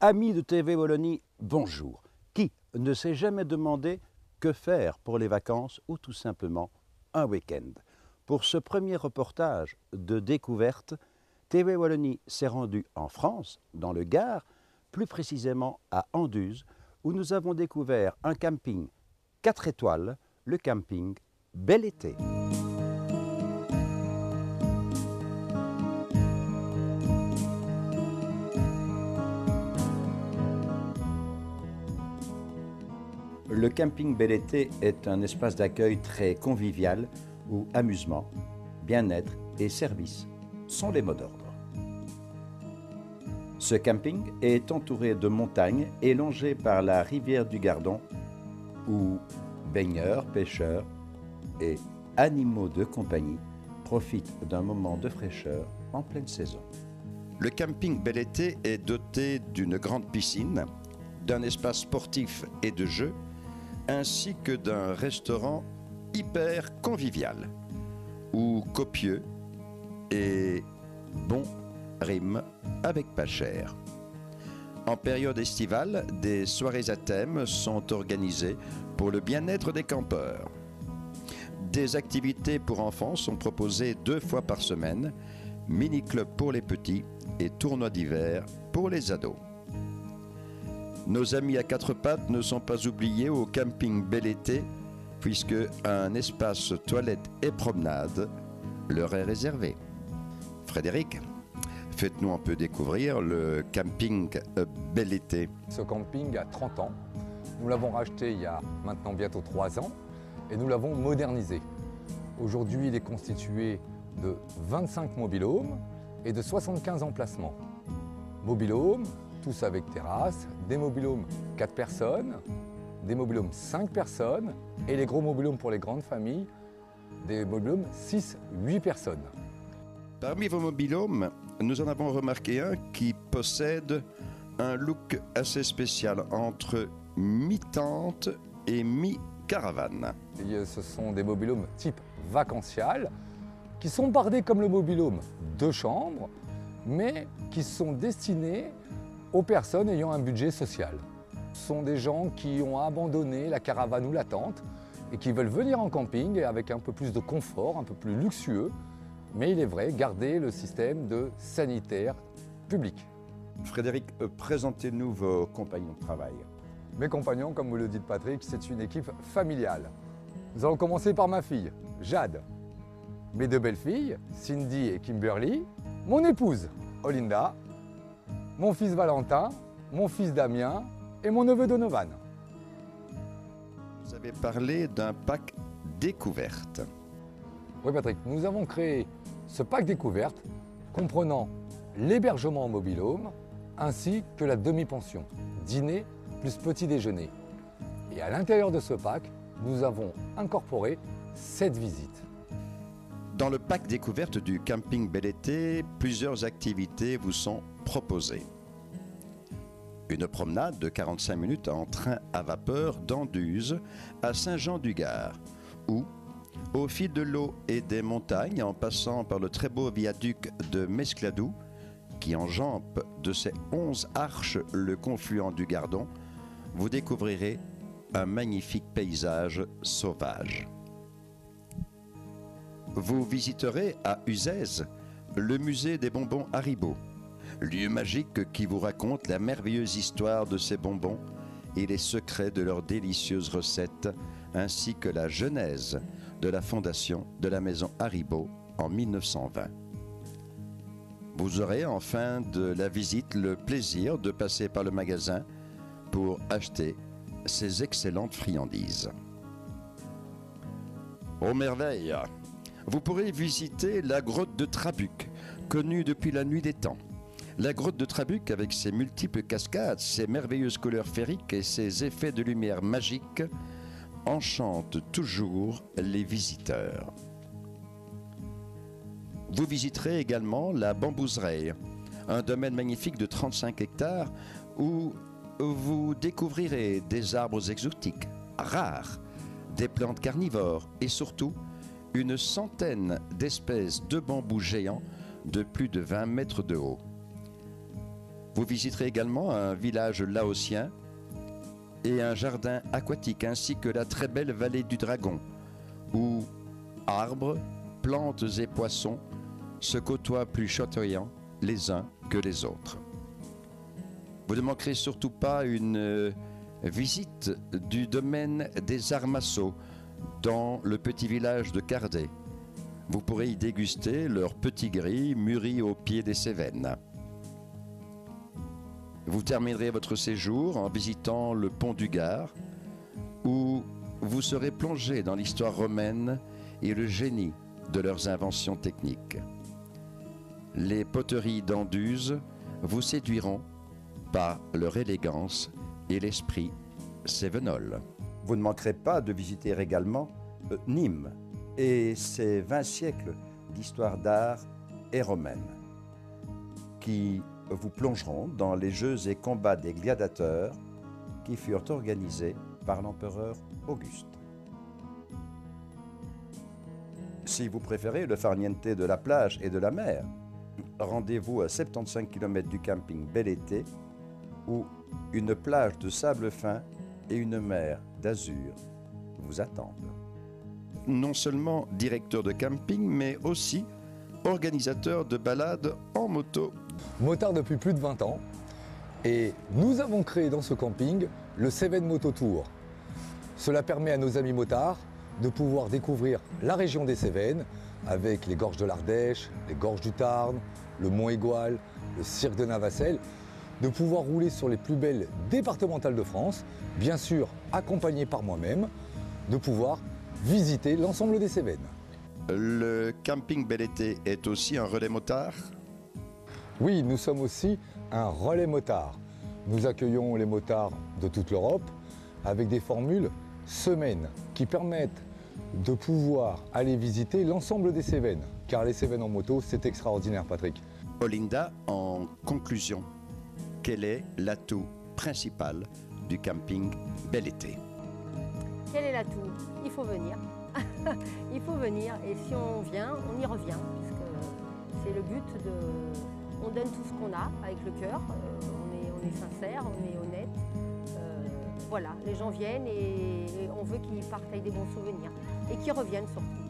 Amis de TV Wallonie, bonjour. Qui ne s'est jamais demandé que faire pour les vacances ou tout simplement un week-end? Pour ce premier reportage de découverte, TV Wallonie s'est rendu en France, dans le Gard, plus précisément à Anduze, où nous avons découvert un camping 4 étoiles, le camping Bel Été. Le camping Bel Été est un espace d'accueil très convivial où amusement, bien-être et service sont les mots d'ordre. Ce camping est entouré de montagnes et longé par la rivière du Gardon où baigneurs, pêcheurs et animaux de compagnie profitent d'un moment de fraîcheur en pleine saison. Le camping Bel Été est doté d'une grande piscine, d'un espace sportif et de jeux, ainsi que d'un restaurant hyper convivial, où copieux et bon rime avec pas cher. En période estivale, des soirées à thème sont organisées pour le bien-être des campeurs. Des activités pour enfants sont proposées 2 fois par semaine, mini-club pour les petits et tournois d'hiver pour les ados. Nos amis à 4 pattes ne sont pas oubliés au camping Bel Été, puisque un espace toilette et promenade leur est réservé. Frédéric, faites-nous un peu découvrir le camping Bel Été. Ce camping a 30 ans. Nous l'avons racheté il y a maintenant bientôt 3 ans et nous l'avons modernisé. Aujourd'hui, il est constitué de 25 mobil-homes et de 75 emplacements. Mobil-homes, tous avec terrasse, des mobil-homes 4 personnes, des mobil-homes 5 personnes et les gros mobil-homes pour les grandes familles, des mobil-homes 6-8 personnes. Parmi vos mobil-homes, nous en avons remarqué un qui possède un look assez spécial entre mi-tente et mi-caravane. Ce sont des mobil-homes type vacancial qui sont bardés comme le mobil-home 2 chambres, mais qui sont destinés aux personnes ayant un budget social. Ce sont des gens qui ont abandonné la caravane ou la tente et qui veulent venir en camping avec un peu plus de confort, un peu plus luxueux, mais il est vrai, garder le système de sanitaire public. Frédéric, présentez-nous vos compagnons de travail. Mes compagnons, comme vous le dites Patrick, c'est une équipe familiale. Nous allons commencer par ma fille, Jade. Mes 2 belles-filles, Cindy et Kimberly. Mon épouse, Olinda. Mon fils Valentin, mon fils Damien et mon neveu Donovan. Vous avez parlé d'un pack découverte. Oui Patrick, nous avons créé ce pack découverte comprenant l'hébergement en mobil-home ainsi que la demi-pension, dîner plus petit déjeuner. Et à l'intérieur de ce pack, nous avons incorporé 7 visites. Dans le pack découverte du camping Bel Été, plusieurs activités vous sont proposées. Une promenade de 45 minutes en train à vapeur d'Anduze à Saint-Jean-du-Gard, où, au fil de l'eau et des montagnes, en passant par le très beau viaduc de Mescladou, qui enjambe de ses 11 arches le confluent du Gardon, vous découvrirez un magnifique paysage sauvage. Vous visiterez à Uzès le musée des bonbons Haribo, lieu magique qui vous raconte la merveilleuse histoire de ces bonbons et les secrets de leurs délicieuses recettes, ainsi que la genèse de la fondation de la maison Haribo en 1920. Vous aurez en fin de la visite le plaisir de passer par le magasin pour acheter ces excellentes friandises. Aux merveilles, vous pourrez visiter la grotte de Trabuc, connue depuis la nuit des temps. La grotte de Trabuc, avec ses multiples cascades, ses merveilleuses couleurs féeriques et ses effets de lumière magiques, enchante toujours les visiteurs. Vous visiterez également la Bambouseraie, un domaine magnifique de 35 hectares où vous découvrirez des arbres exotiques, rares, des plantes carnivores et surtout une centaine d'espèces de bambous géants de plus de 20 mètres de haut. Vous visiterez également un village laotien et un jardin aquatique, ainsi que la très belle vallée du Dragon, où arbres, plantes et poissons se côtoient plus chatoyants les uns que les autres. Vous ne manquerez surtout pas une visite du domaine des Arts-Maçaux dans le petit village de Cardet. Vous pourrez y déguster leurs petits gris mûris au pied des Cévennes. Vous terminerez votre séjour en visitant le pont du Gard, où vous serez plongé dans l'histoire romaine et le génie de leurs inventions techniques. Les poteries d'Anduze vous séduiront par leur élégance et l'esprit cévenol. Vous ne manquerez pas de visiter également Nîmes et ses 20 siècles d'histoire d'art et romaine, qui vous plongeront dans les jeux et combats des gladiateurs qui furent organisés par l'empereur Auguste. Si vous préférez le farniente de la plage et de la mer, rendez-vous à 75 km du camping Bel Été, où une plage de sable fin et une mer d'azur vous attendent. Non seulement directeur de camping, mais aussi organisateur de balades en moto. Motard depuis plus de 20 ans, et nous avons créé dans ce camping le Cévennes Moto Tour. Cela permet à nos amis motards de pouvoir découvrir la région des Cévennes avec les gorges de l'Ardèche, les gorges du Tarn, le Mont Égual, le cirque de Navacelles, de pouvoir rouler sur les plus belles départementales de France, bien sûr accompagné par moi-même, de pouvoir visiter l'ensemble des Cévennes. Le camping Bel Été est aussi un relais motard? Oui, nous sommes aussi un relais motard. Nous accueillons les motards de toute l'Europe avec des formules semaines qui permettent de pouvoir aller visiter l'ensemble des Cévennes. Car les Cévennes en moto, c'est extraordinaire, Patrick. Olinda, en conclusion, quel est l'atout principal du camping Bel Été? Quel est l'atout? Il faut venir. Il faut venir et si on vient, on y revient. Puisque c'est le but de... On donne tout ce qu'on a avec le cœur, on est sincère, on est honnête. Voilà, les gens viennent et on veut qu'ils partent avec des bons souvenirs et qu'ils reviennent surtout.